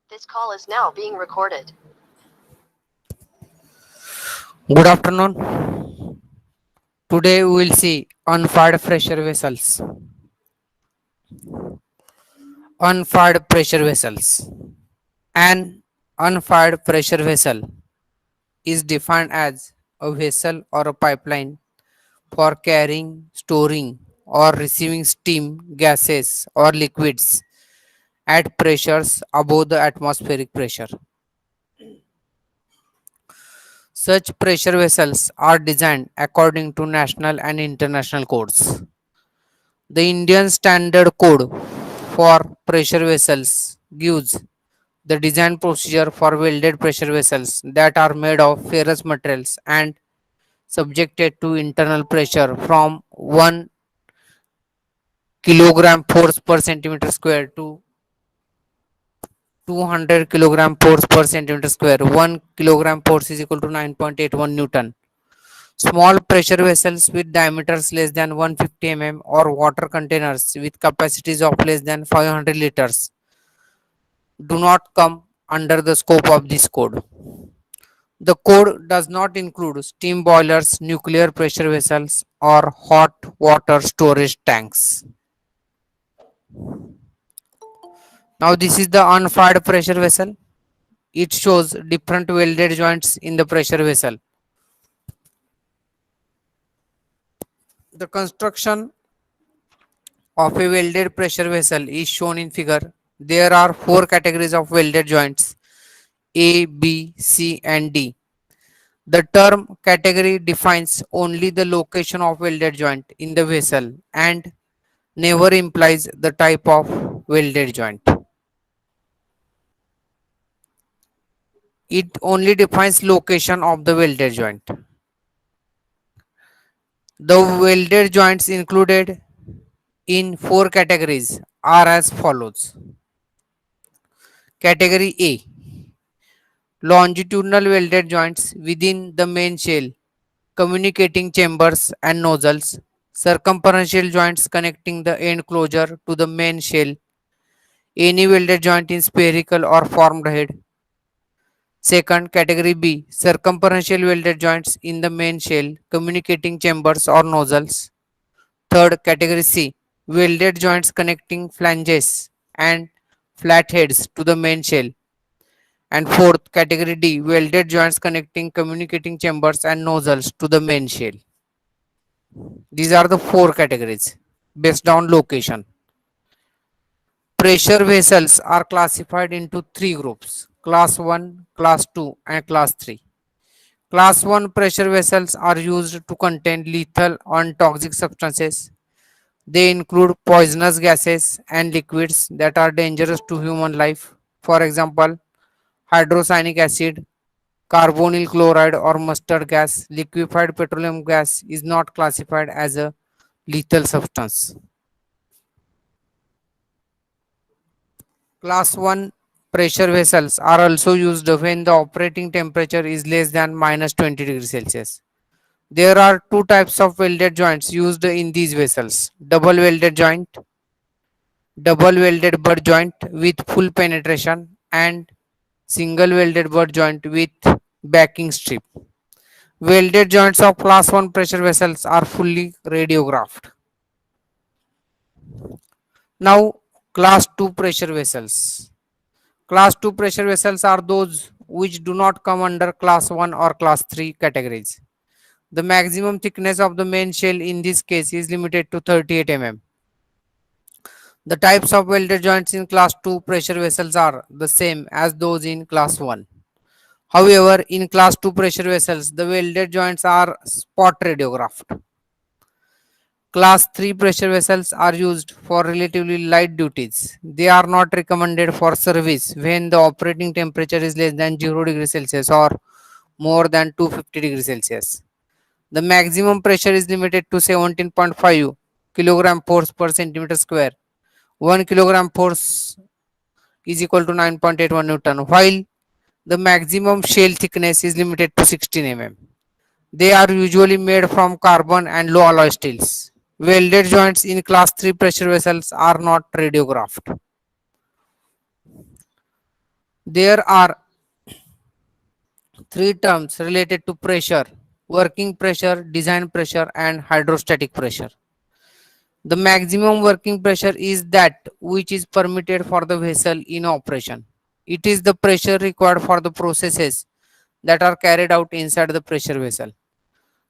This call is now being recorded. Good afternoon. Today we will see unfired pressure vessels. Unfired pressure vessels. An unfired pressure vessel is defined as a vessel or a pipeline for carrying, storing, or receiving steam, gases, or liquids at pressures above the atmospheric pressure. Such pressure vessels are designed according to national and international codes. The Indian Standard Code for pressure vessels gives the design procedure for welded pressure vessels that are made of ferrous materials and subjected to internal pressure from 1 kilogram force per centimeter square to 200 kilogram force per centimeter square. 1 kilogram force is equal to 9.81 Newton. Small pressure vessels with diameters less than 150 mm or water containers with capacities of less than 500 liters do not come under the scope of this code. The code does not include steam boilers, nuclear pressure vessels, or hot water storage tanks. Now, this is the unfired pressure vessel. It shows different welded joints in the pressure vessel. The construction of a welded pressure vessel is shown in figure. There are four categories of welded joints: A, B, C, and D. The term category defines only the location of welded joint in the vessel and never implies the type of welded joint. It only defines location of the welded joint. The welded joints included in four categories are as follows. Category A: longitudinal welded joints within the main shell, communicating chambers and nozzles, circumferential joints connecting the end closure to the main shell, any welded joint in spherical or formed head. Second, category B, circumferential welded joints in the main shell, communicating chambers or nozzles. Third, category C, welded joints connecting flanges and flatheads to the main shell. And fourth, category D, welded joints connecting communicating chambers and nozzles to the main shell. These are the four categories based on location. Pressure vessels are classified into three groups: class 1, class 2, and class 3. Class 1 pressure vessels are used to contain lethal and toxic substances. They include poisonous gases and liquids that are dangerous to human life. For example, hydrocyanic acid, carbonyl chloride, or mustard gas. Liquefied petroleum gas is not classified as a lethal substance. Class 1 pressure vessels are also used when the operating temperature is less than minus 20 degrees Celsius. There are two types of welded joints used in these vessels: double welded butt joint with full penetration, and single welded butt joint with backing strip. Welded joints of class 1 pressure vessels are fully radiographed. Now, class 2 pressure vessels. Class 2 pressure vessels are those which do not come under class 1 or class 3 categories. The maximum thickness of the main shell in this case is limited to 38 mm. The types of welded joints in class 2 pressure vessels are the same as those in class 1. However, in class 2 pressure vessels, the welded joints are spot radiographed. Class 3 pressure vessels are used for relatively light duties. They are not recommended for service when the operating temperature is less than 0 degrees Celsius or more than 250 degrees Celsius. The maximum pressure is limited to 17.5 kilogram force per centimeter square. 1 kilogram force is equal to 9.81 Newton, while the maximum shell thickness is limited to 16 mm. They are usually made from carbon and low alloy steels. Welded joints in class 3 pressure vessels are not radiographed. There are three terms related to pressure: working pressure, design pressure, and hydrostatic pressure. The maximum working pressure is that which is permitted for the vessel in operation. It is the pressure required for the processes that are carried out inside the pressure vessel.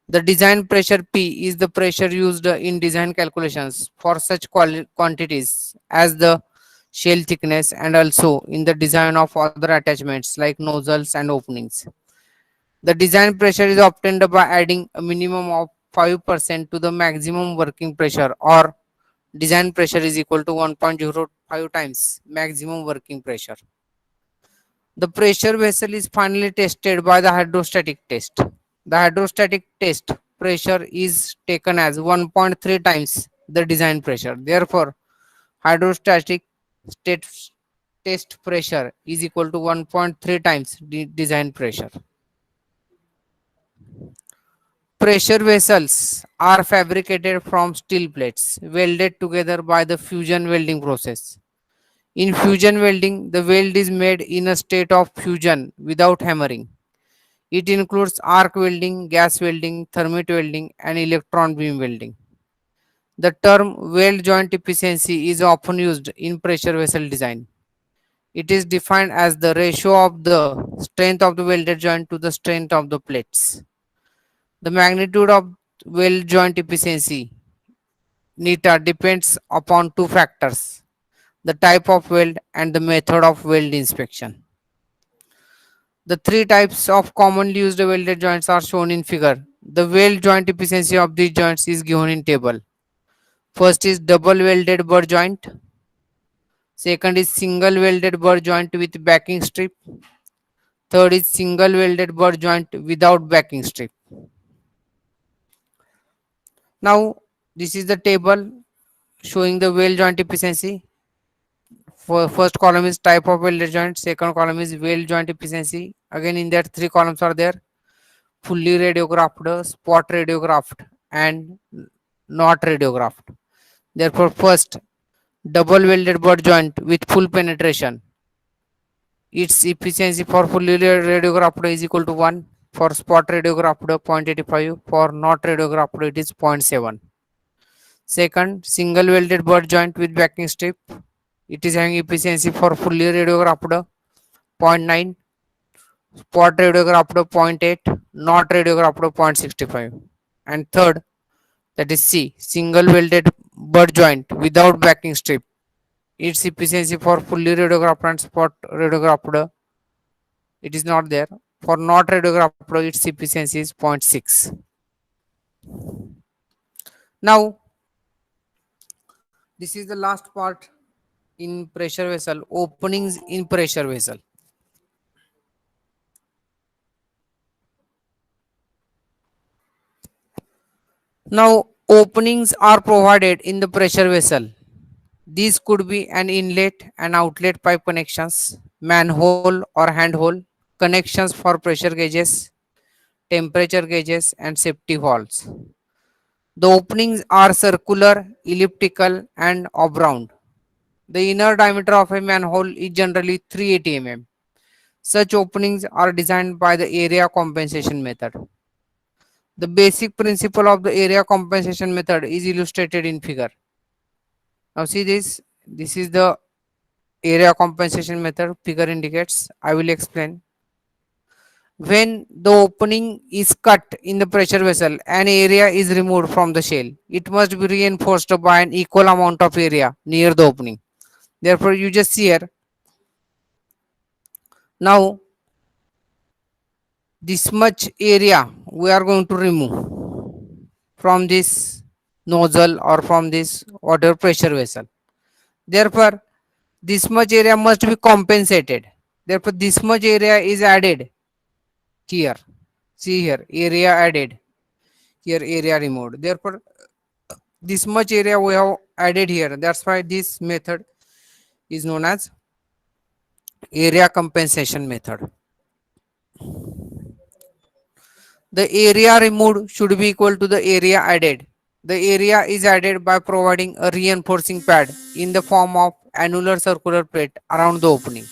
The design pressure P is the pressure used in design calculations for such quantities as the shell thickness, and also in the design of other attachments like nozzles and openings. The design pressure is obtained by adding a minimum of 5% to the maximum working pressure, or design pressure is equal to 1.05 times maximum working pressure. The pressure vessel is finally tested by the hydrostatic test. The hydrostatic test pressure is taken as 1.3 times the design pressure. Therefore, hydrostatic test test pressure is equal to 1.3 times design pressure. Pressure vessels are fabricated from steel plates welded together by the fusion welding process. In fusion welding, the weld is made in a state of fusion without hammering. It includes arc welding, gas welding, thermite welding, and electron beam welding. The term weld joint efficiency is often used in pressure vessel design. It is defined as the ratio of the strength of the welded joint to the strength of the plates. The magnitude of weld joint efficiency neta depends upon two factors: the type of weld and the method of weld inspection. The three types of commonly used welded joints are shown in figure. The weld joint efficiency of these joints is given in table. First is double welded butt joint. Second is single welded butt joint with backing strip. Third is single welded butt joint without backing strip. Now, this is the table showing the weld joint efficiency. First column is type of welded joint. Second column is weld joint efficiency. Again, in that three columns are there: fully radiographed, spot radiographed, and not radiographed. Therefore, first, double welded butt joint with full penetration. Its efficiency for fully radiographed is equal to 1. For spot radiographed, 0.85. For not radiographed, it is 0.7. Second, single welded butt joint with backing strip. It is having efficiency for fully radiographed, zero point 0.9. Spot radiographed, zero point 0.8. Not radiographed, 0.65. And third, that is C, single welded butt joint without backing strip. Its efficiency for fully radiographed and spot radiographed, it is not there. For not radiographed, its efficiency is 0.6. Now, this is the last part in pressure vessel: openings in pressure vessel. Now, openings are provided in the pressure vessel. These could be an inlet and outlet pipe connections, manhole or handhole, connections for pressure gauges, temperature gauges, and safety valves. The openings are circular, elliptical, and oblong. The inner diameter of a manhole is generally 380 mm. Such openings are designed by the area compensation method. The basic principle of the area compensation method is illustrated in figure. Now see this. This is the area compensation method figure indicates. I will explain. When the opening is cut in the pressure vessel, an area is removed from the shell. It must be reinforced by an equal amount of area near the opening. Therefore, you just see here. Now, this much area we are going to remove from this nozzle or from this water pressure vessel. Therefore, this much area must be compensated. Therefore, this much area is added here. See here, area added. Here, area removed. Therefore, this much area we have added here. That's why this method is known as area compensation method. The area removed should be equal to the area added. The area is added by providing a reinforcing pad in the form of annular circular plate around the opening.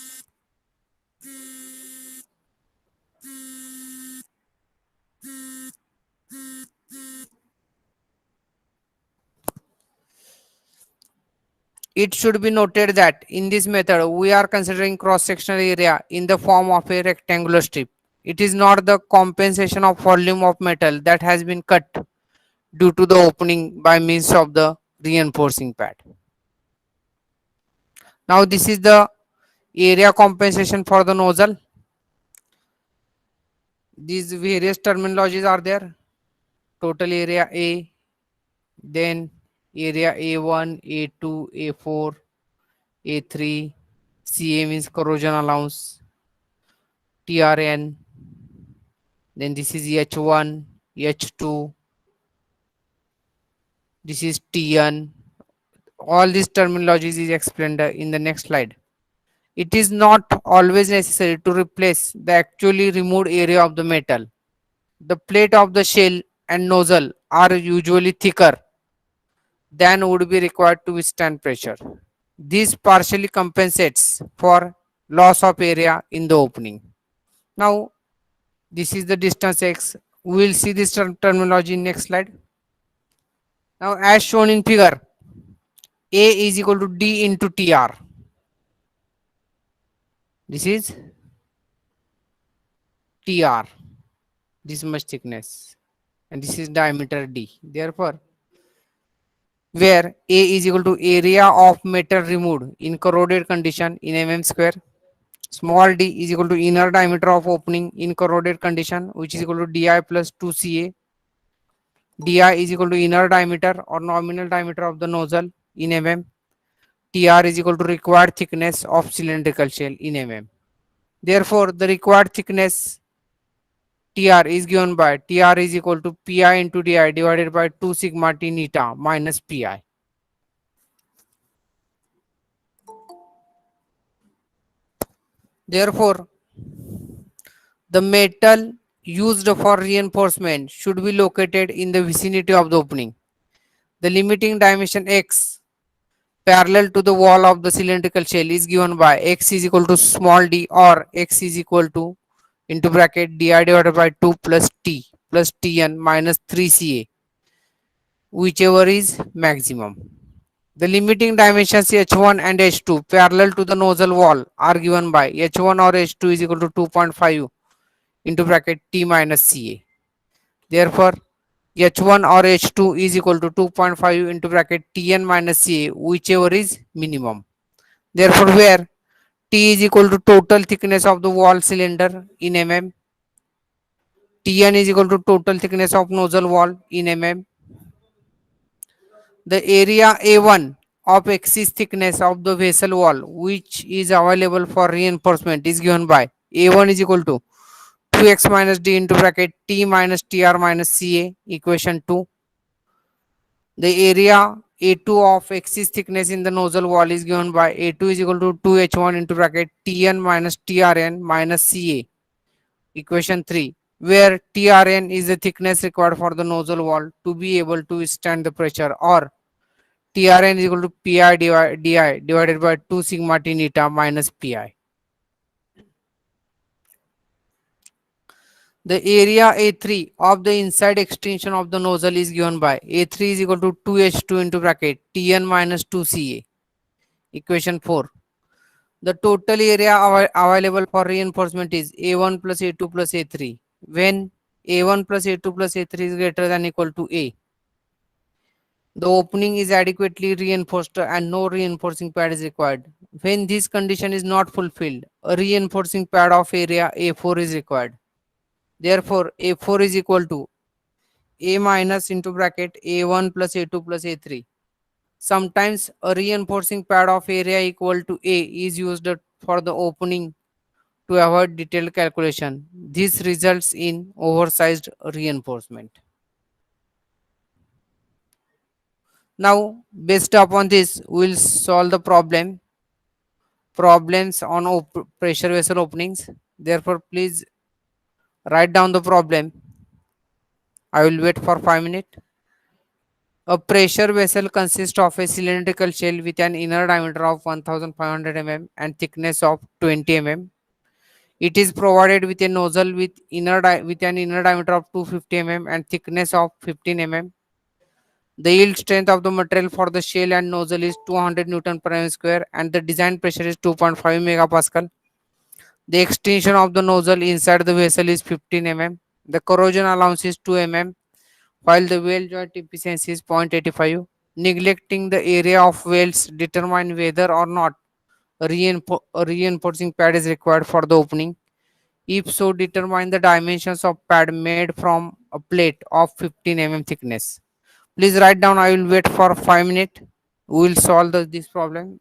It should be noted that in this method, we are considering cross-sectional area in the form of a rectangular strip. It is not the compensation of volume of metal that has been cut due to the opening by means of the reinforcing pad. Now this is the area compensation for the nozzle. These various terminologies are there. Total area A, then area A1, A2, A4, A3, CA means corrosion allowance, TRN, then this is H1, H2, this is TN. All these terminologies is explained in the next slide. It is not always necessary to replace the actually removed area of the metal. The plate of the shell and nozzle are usually thicker than would be required to withstand pressure. This partially compensates for loss of area in the opening. Now, this is the distance x. We will see this terminology in next slide. Now, as shown in figure, A is equal to D into TR. This is TR, this much thickness, and this is diameter D. Therefore, where A is equal to area of metal removed in corroded condition in mm square, small d is equal to inner diameter of opening in corroded condition, which is equal to di plus 2ca. Di is equal to inner diameter or nominal diameter of the nozzle in mm. Tr is equal to required thickness of cylindrical shell in mm. Therefore, the required thickness Tr is given by Tr is equal to Pi into Di divided by 2 sigma T neta minus Pi. Therefore, the metal used for reinforcement should be located in the vicinity of the opening. The limiting dimension x parallel to the wall of the cylindrical shell is given by x is equal to small d or x is equal to into bracket di divided by 2 plus t plus tn minus 3ca, whichever is maximum. The limiting dimensions h1 and h2 parallel to the nozzle wall are given by h1 or h2 is equal to 2.5 into bracket t minus ca. Therefore, h1 or h2 is equal to 2.5 into bracket tn minus ca, whichever is minimum. Therefore, where t is equal to total thickness of the wall cylinder in mm, tn is equal to total thickness of nozzle wall in mm. The area A1 of axis thickness of the vessel wall which is available for reinforcement is given by A1 is equal to 2x minus d into bracket t minus tr minus ca, equation 2. The area A2 of axis thickness in the nozzle wall is given by A2 is equal to 2h1 into bracket tn minus trn minus ca, equation 3, where trn is the thickness required for the nozzle wall to be able to withstand the pressure, or trn is equal to pi di divided by 2 sigma t neta minus pi. The area A3 of the inside extension of the nozzle is given by A3 is equal to 2h2 into bracket Tn minus 2ca, equation 4. The total area available for reinforcement is A1 plus A2 plus A3 when A1 plus A2 plus A3 is greater than equal to A. The opening is adequately reinforced and no reinforcing pad is required. When this condition is not fulfilled, a reinforcing pad of area A4 is required. Therefore, A4 is equal to A minus into bracket A1 plus A2 plus A3. Sometimes a reinforcing pad of area equal to A is used for the opening to avoid detailed calculation. This results in oversized reinforcement. Now, based upon this, we will solve the problems on pressure vessel openings. Therefore, please write down the problem. I will wait for 5 minutes. A pressure vessel consists of a cylindrical shell with an inner diameter of 1500 mm and thickness of 20 mm. It is provided with a nozzle with an inner diameter of 250 mm and thickness of 15 mm. The yield strength of the material for the shell and nozzle is 200 Newton per mm square and the design pressure is 2.5 megapascal. The extension of the nozzle inside the vessel is 15 mm. The corrosion allowance is 2 mm while the weld joint efficiency is 0.85. Neglecting the area of welds determine whether or not a reinforcing pad is required for the opening. If so, determine the dimensions of pad made from a plate of 15 mm thickness. Please write down. I will wait for 5 minutes. We will solve this problem.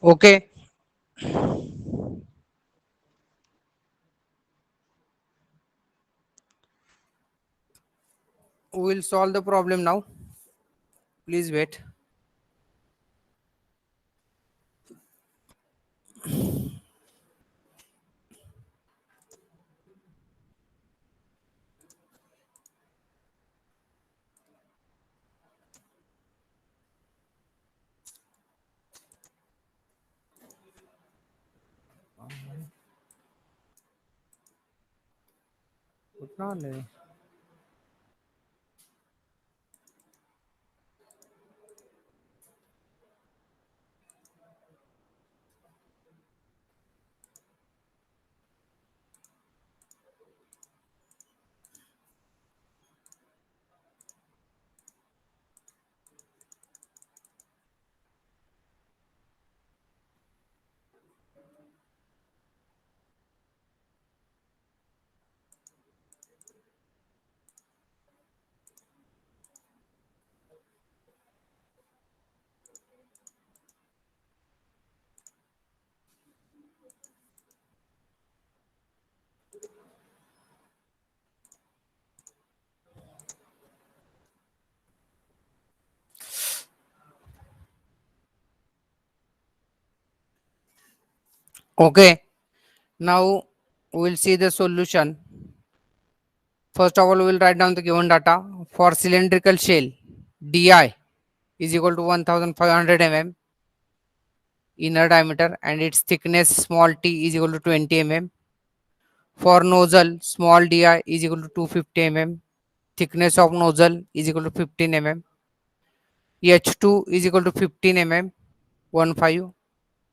Okay, we will solve the problem now. Please wait. उतना नहीं. Okay. Now we'll see the solution. First of all, we will write down the given data for cylindrical shell. Di is equal to 1500 mm inner diameter and its thickness small t is equal to 20 mm. For nozzle, small di is equal to 250 mm. Thickness of nozzle is equal to 15 mm. H2 is equal to 15 mm, 15,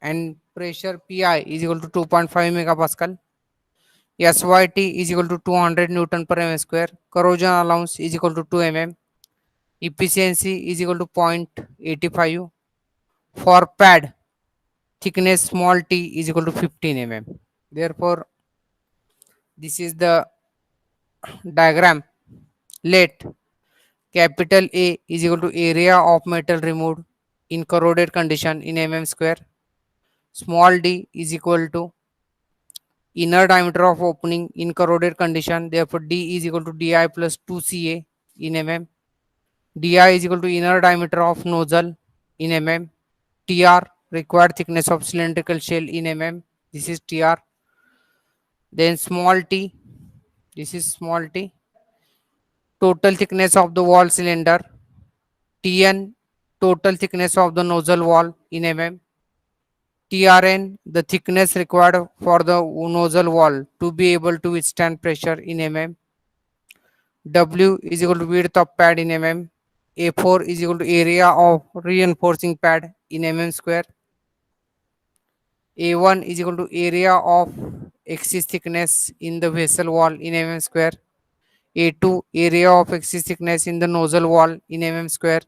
and pressure Pi is equal to 2.5 megapascal. SYT is equal to 200 Newton per mm square. Corrosion allowance is equal to 2 mm. Efficiency is equal to 0.85. For pad, thickness small t is equal to 15 mm. Therefore, this is the diagram. Let capital A is equal to area of metal removed in corroded condition in mm square. Small d is equal to inner diameter of opening in corroded condition. Therefore, d is equal to di plus 2ca in mm. Di is equal to inner diameter of nozzle in mm. Tr required thickness of cylindrical shell in mm. This is Tr. Then small t. This is small t. Total thickness of the wall cylinder. Tn total thickness of the nozzle wall in mm. Trn the thickness required for the nozzle wall to be able to withstand pressure in mm. W is equal to width of pad in mm. A4 is equal to area of reinforcing pad in mm square. A1 is equal to area of axis thickness in the vessel wall in mm square. A2 area of axis thickness in the nozzle wall in mm square.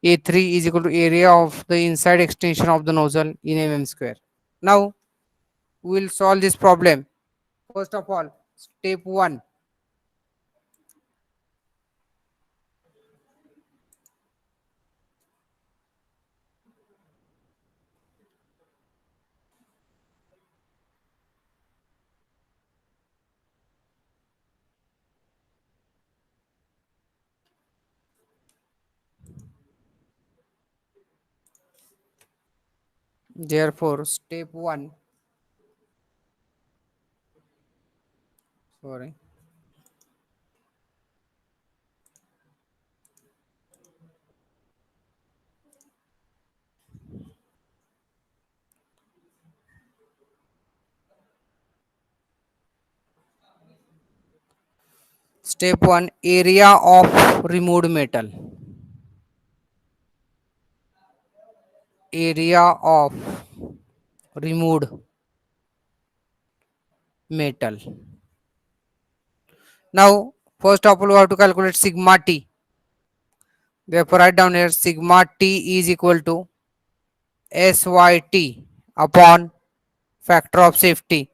A3 is equal to area of the inside extension of the nozzle in mm square. Now we will solve this problem. First of all, step 1. Therefore, step 1. Sorry. Step 1, area of removed metal. Area of removed metal. Now, first of all, we have to calculate sigma t. Therefore, write down here sigma t is equal to SYT upon factor of safety.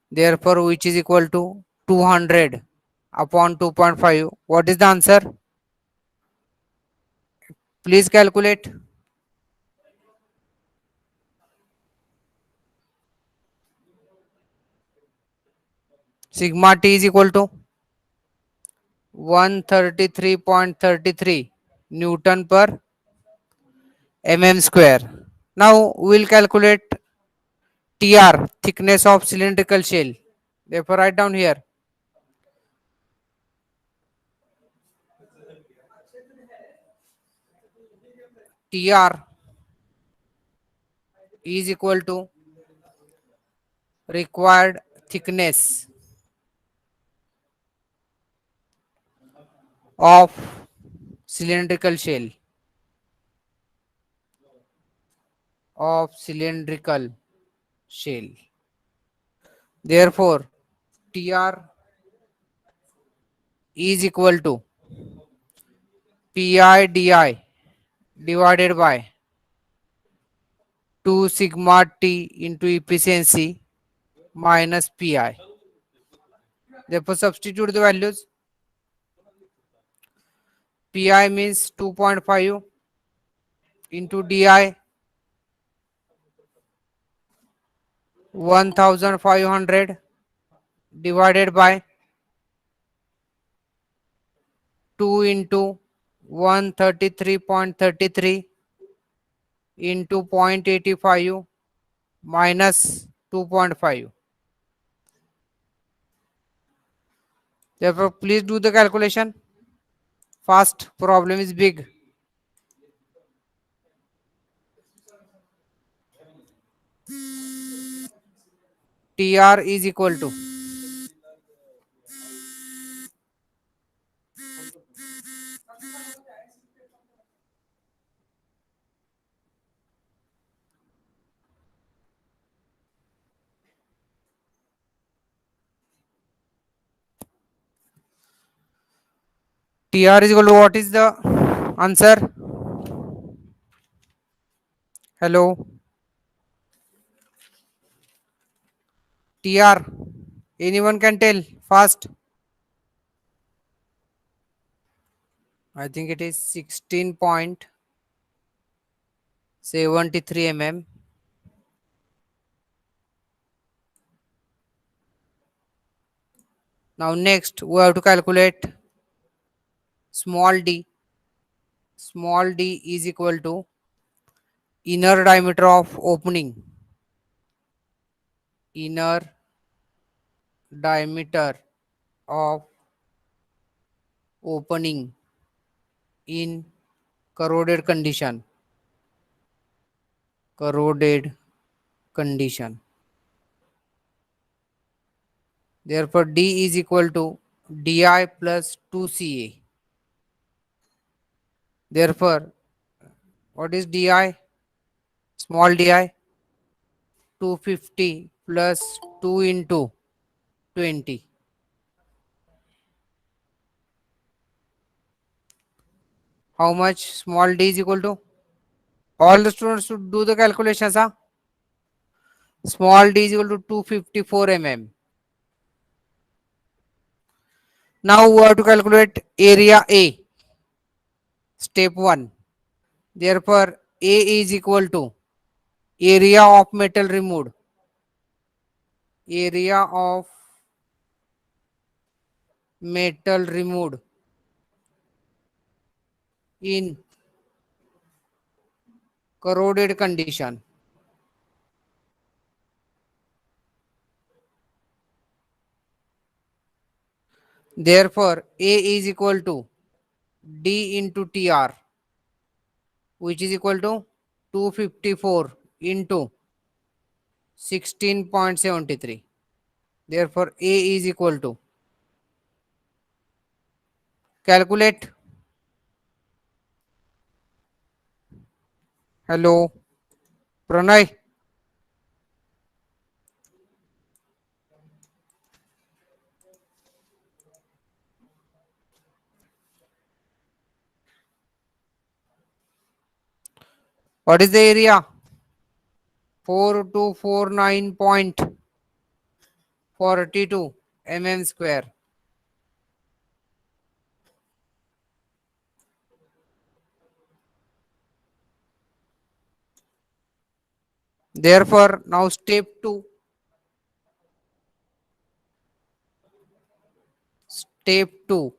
Therefore, which is equal to 200 upon 2.5. What is the answer? Please calculate. Sigma t is equal to 133.33 Newton per mm square. Now we will calculate TR, thickness of cylindrical shell. Therefore, write down here TR is equal to required thickness of cylindrical shell, of cylindrical shell. Therefore, Tr is equal to Pi di divided by 2 sigma T into efficiency minus Pi. Therefore, substitute the values. Pi means 2.5 into di 1500 divided by 2 into 133.33 into 0.85 minus 2.5. Therefore, please do the calculation. Fast, problem is big. Tr is equal to Tr is equal to what is the answer? Hello. Tr. Anyone can tell fast. I think it is 16.73 mm. Now next we have to calculate small d. Small d is equal to inner diameter of opening. Inner diameter of opening in corroded condition. Corroded condition. Therefore, D is equal to Di plus 2Ca. Therefore, what is Di? Small di 250 plus 2 into 20. How much small d is equal to? All the students should do the calculations. Huh? Small d is equal to 254 mm. Now we have to calculate area A. Step 1. Therefore, A is equal to area of metal removed. Area of metal removed in corroded condition. Therefore, A is equal to D into Tr, which is equal to 254 into 16.73. Therefore, A is equal to, calculate. Hello, Pranay. What is the area? 4249.42 mm square. Therefore, now step 2. Step 2.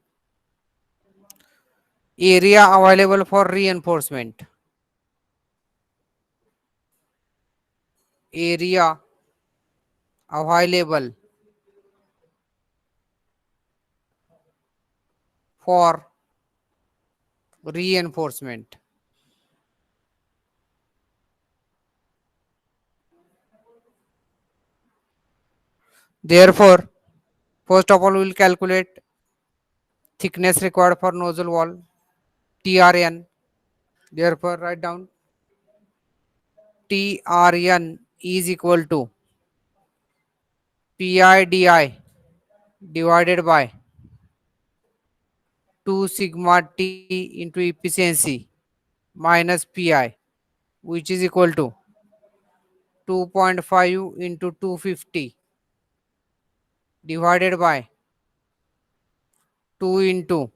Area available for reinforcement. Area available for reinforcement. Therefore, first of all, we will calculate thickness required for nozzle wall, TRN. Therefore, write down TRN is equal to PIDI divided by 2 sigma T into efficiency minus PI, which is equal to 2.5 into 250 divided by 2 into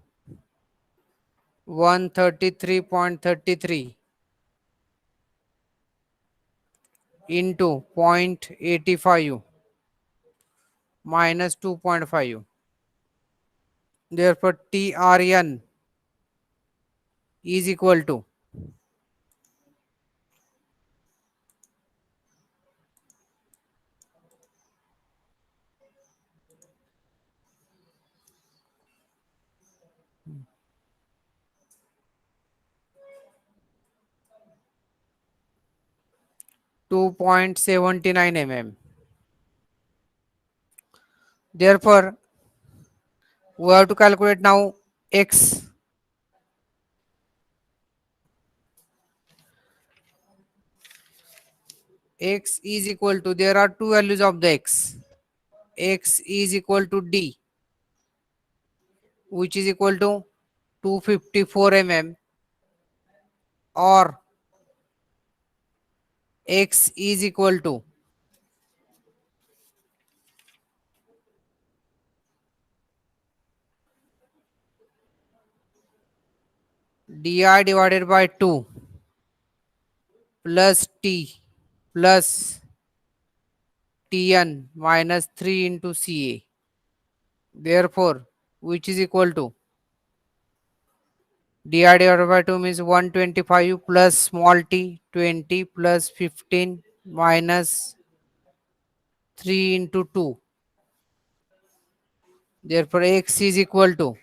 133.33 into 0.85 minus 2.5. Therefore, TRN is equal to 2.79 mm. Therefore, we have to calculate now x. X is equal to, there are two values of the x. X is equal to D, which is equal to 254 mm, or x is equal to di divided by 2 plus t plus tn minus 3 into Ca. Therefore, which is equal to di divided by 2 means 125 plus small t 20 plus 15 minus 3 into 2. Therefore, x is equal to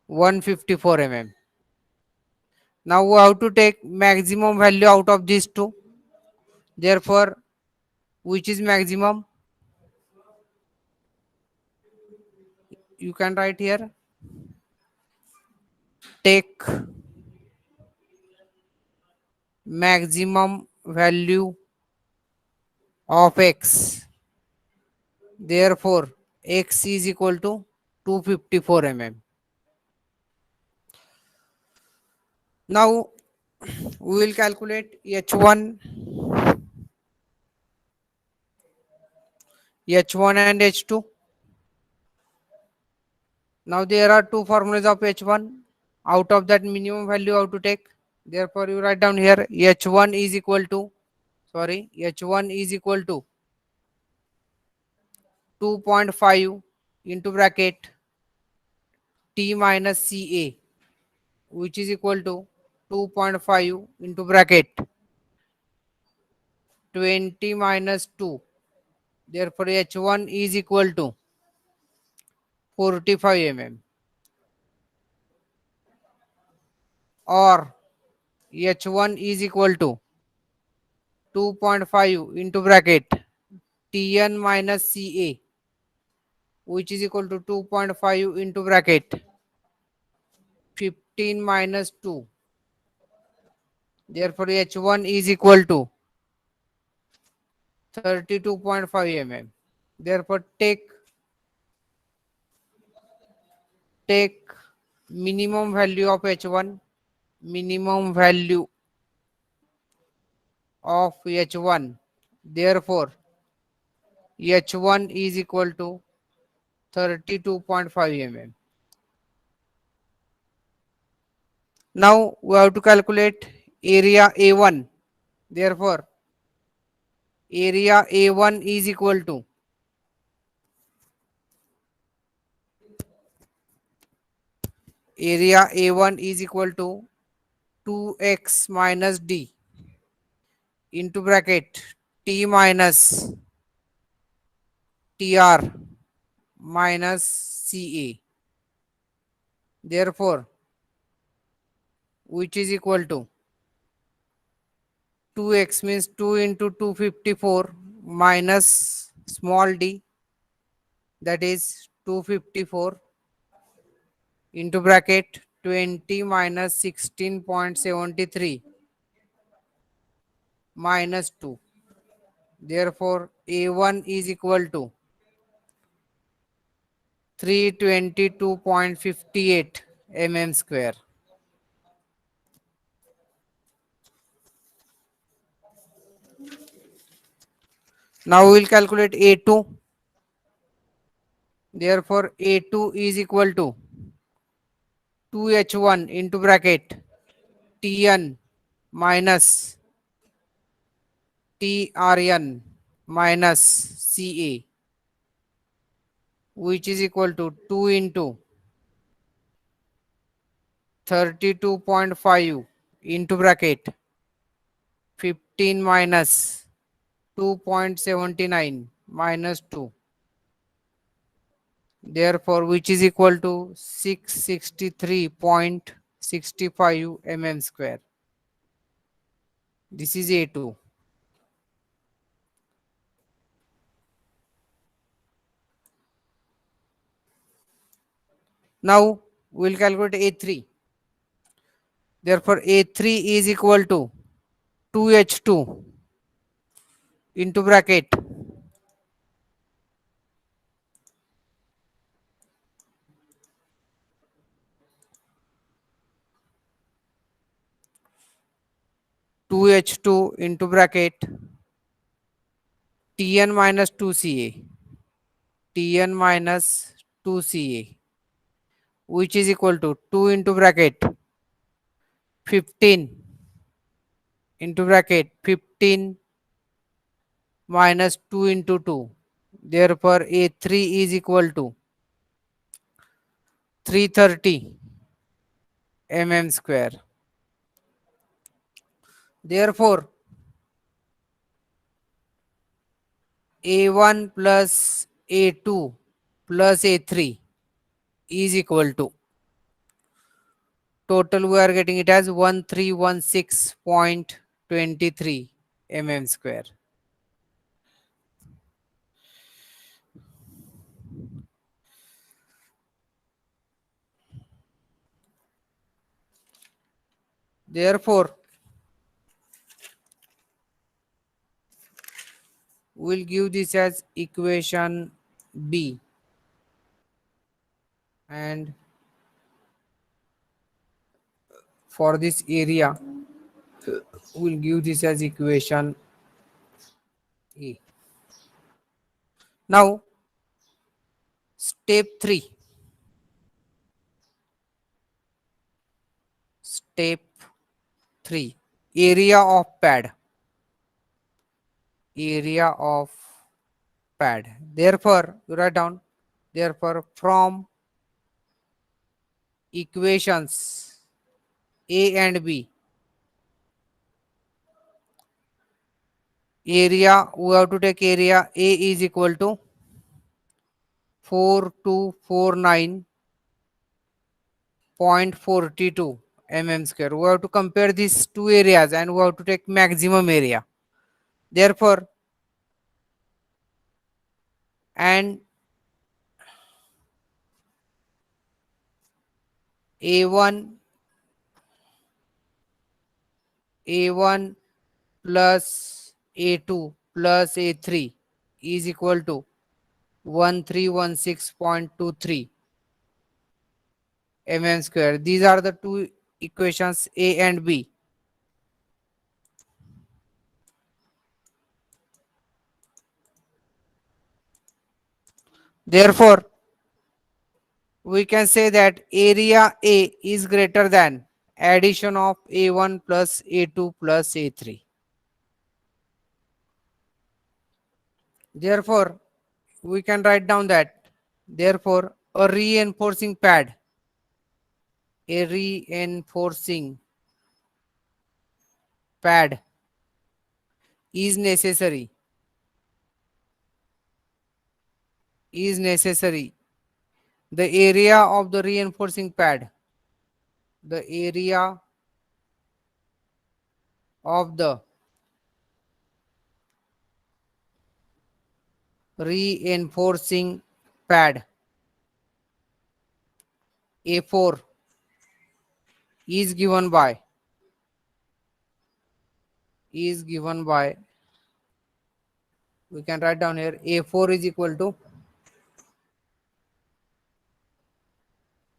154 mm. Now we have to take maximum value out of these two. Therefore, which is maximum? You can write here. Take maximum value of x. Therefore, x is equal to 254 mm. Now we will calculate H1 and H2. Now there are two formulas of H1. Out of that minimum value how to take. Therefore you write down here H1 is equal to, H1 is equal to 2.5 into bracket T minus Ca, which is equal to 2.5 into bracket 20 minus 2. Therefore H1 is equal to 45 mm, or H1 is equal to 2.5 into bracket Tn minus Ca, which is equal to 2.5 into bracket 15 minus 2. Therefore H1 is equal to 32.5 mm. Therefore take minimum value of H1, minimum value of H1. Therefore H1 is equal to 32.5 mm. Now we have to calculate area A1. Therefore area A1 is equal to area A1 is equal to 2x minus d into bracket t minus tr minus ca. Therefore which is equal to 2x means 2 into 254 minus small d, that is 254 into bracket 20 minus 16.73 minus 2. Therefore, A1 is equal to 322.58 mm square. Now we will calculate A2. Therefore, A2 is equal to 2H1 into bracket Tn minus Trn minus Ca, which is equal to 2 into 32.5 into bracket 15 minus 2.79 minus 2. Therefore, which is equal to 663.65 mm square. This is A2. Now we will calculate A3. Therefore, A3 is equal to 2H2 into bracket 2H2 into bracket Tn minus 2Ca, Tn minus 2Ca, which is equal to 2 into bracket 15 into bracket 15 minus 2 into 2. Therefore, A3 is equal to 330 mm square. Therefore, A1 plus A2 plus A3 is equal to, total we are getting it as 1316.23 mm square. Therefore, we'll give this as equation B, and for this area we'll give this as equation A. Now step 3. Step 3. Area of pad. Area of pad. Therefore, you write down, therefore from equations A and B, area, we have to take area A is equal to 4249.42 mm square. We have to compare these two areas and we have to take maximum area. Therefore, and A1 plus A2 plus A3 is equal to 1316.23 mm square. These are the two equations A and B. Therefore, we can say that area A is greater than addition of A1 plus A2 plus A3. Therefore, we can write down that, therefore, a reinforcing pad is necessary. The area of the reinforcing pad, the area of the reinforcing pad A4 is given by we can write down here A4 is equal to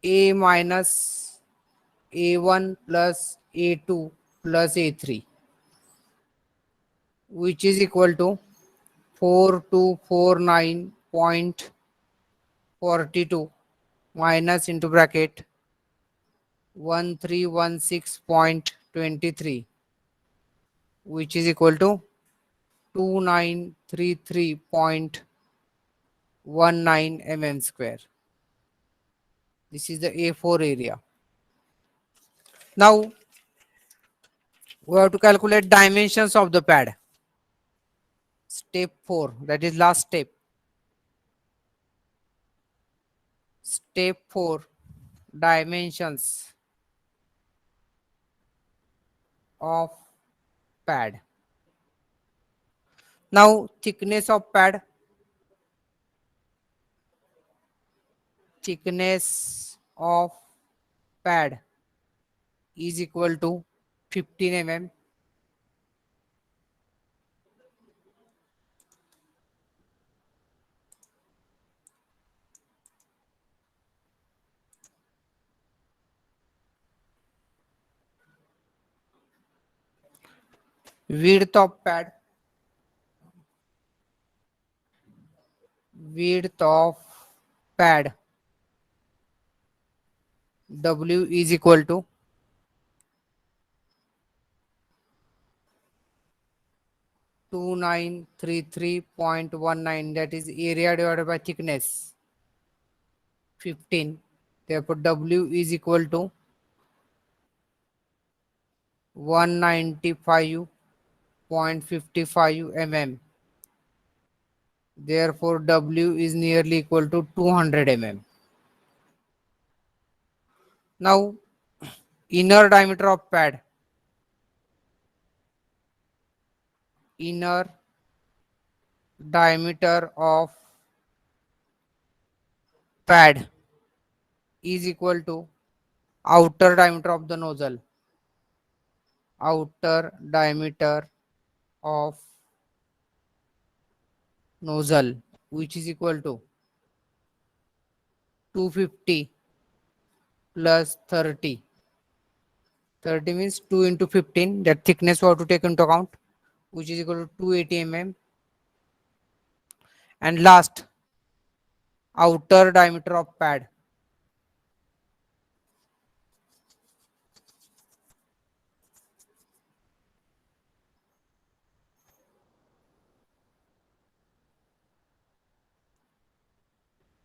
A minus A1 plus A2 plus A3, which is equal to 4249.42 minus into bracket 1316.23, which is equal to 2933.19 mm square. This is the A4 area. Now we have to calculate dimensions of the pad. Step 4, that is last step. Step 4, dimensions of pad. Now thickness of pad, is equal to 15 mm. Width of pad, W is equal to 2933.19, that is area divided by thickness 15. Therefore W is equal to 195.55 mm. Therefore W is nearly equal to 200 mm. Now inner diameter of pad, inner diameter of pad is equal to outer diameter of the nozzle, outer diameter of nozzle, which is equal to 250 plus 30. 30 means 2 into 15, that thickness we have to take into account, which is equal to 280 mm. And last, outer diameter of pad,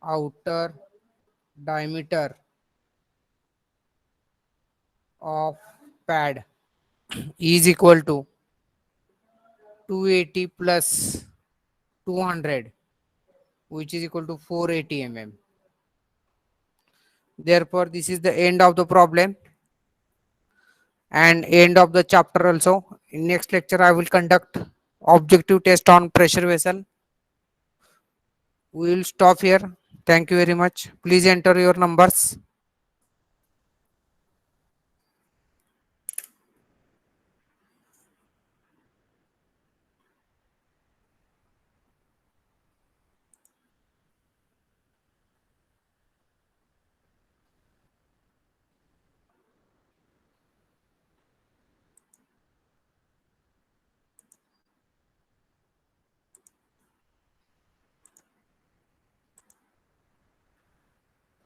outer diameter of pad is equal to 280 plus 200, which is equal to 480 mm. Therefore this is the end of the problem and end of the chapter also. In next lecture I will conduct objective test on pressure vessel. We will stop here. Thank you very much. Please enter your numbers.